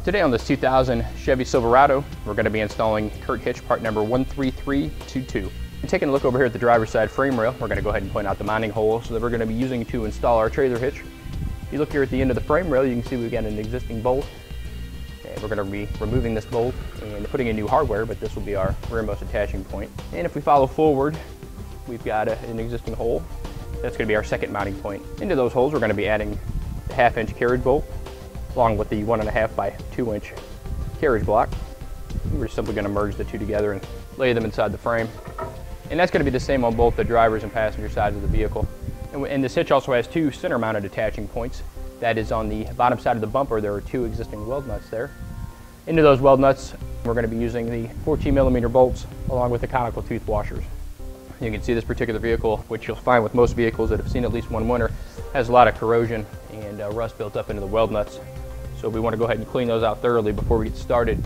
Today on this 2000 Chevy Silverado, we're going to be installing CURT Hitch part number 13322. And taking a look over here at the driver's side frame rail, we're going to go ahead and point out the mounting holes that we're going to be using to install our trailer hitch. If you look here at the end of the frame rail, you can see we've got an existing bolt. And we're going to be removing this bolt and putting in new hardware, but this will be our rearmost attaching point. And if we follow forward, we've got an existing hole. That's going to be our second mounting point. Into those holes, we're going to be adding the 1/2-inch carriage bolt, along with the 1.5 by 2-inch carriage block. We're simply going to merge the two together and lay them inside the frame. And that's going to be the same on both the driver's and passenger sides of the vehicle. And this hitch also has two center-mounted attaching points. That is on the bottom side of the bumper. There are two existing weld nuts there. Into those weld nuts, we're going to be using the 14mm bolts along with the conical tooth washers. You can see this particular vehicle, which you'll find with most vehicles that have seen at least one winter, has a lot of corrosion and rust built up into the weld nuts. So we want to go ahead and clean those out thoroughly before we get started.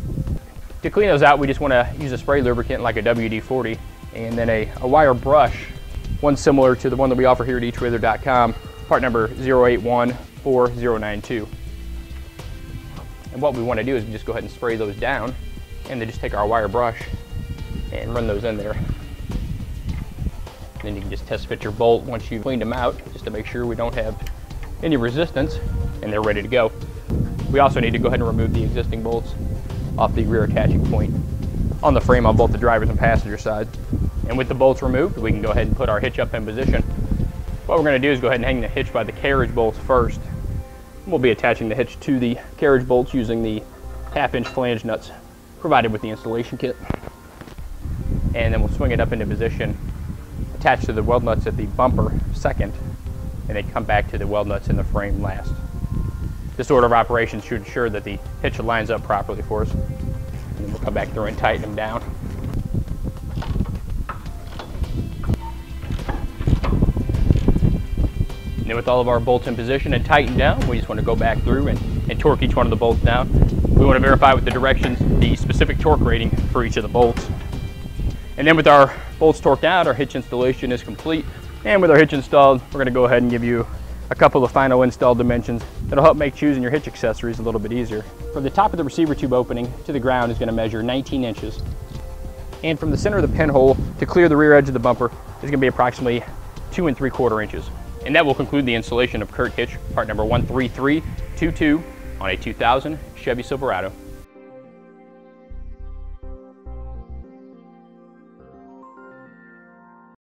To clean those out, we just want to use a spray lubricant like a WD-40 and then a wire brush, one similar to the one that we offer here at eTrailer.com, part number 0814-092. And what we want to do is just go ahead and spray those down and then just take our wire brush and run those in there. Then you can just test fit your bolt once you've cleaned them out, just to make sure we don't have any resistance, and they're ready to go. We also need to go ahead and remove the existing bolts off the rear attaching point on the frame on both the driver's and passenger side. And with the bolts removed, we can go ahead and put our hitch up in position. What we're going to do is go ahead and hang the hitch by the carriage bolts first. We'll be attaching the hitch to the carriage bolts using the 1/2-inch flange nuts provided with the installation kit. And then we'll swing it up into position, attach to the weld nuts at the bumper second, and then come back to the weld nuts in the frame last. This order of operations should ensure that the hitch lines up properly for us. And then we'll come back through and tighten them down. And then with all of our bolts in position and tightened down, we just want to go back through and torque each one of the bolts down. We want to verify with the directions the specific torque rating for each of the bolts. And then with our bolts torqued out, our hitch installation is complete. And with our hitch installed, we're going to go ahead and give you a couple of final install dimensions that'll help make choosing your hitch accessories a little bit easier. From the top of the receiver tube opening to the ground is going to measure 19 inches. And from the center of the pinhole to clear the rear edge of the bumper is going to be approximately 2 3/4 inches. And that will conclude the installation of CURT Hitch, part number 13322 on a 2000 Chevy Silverado.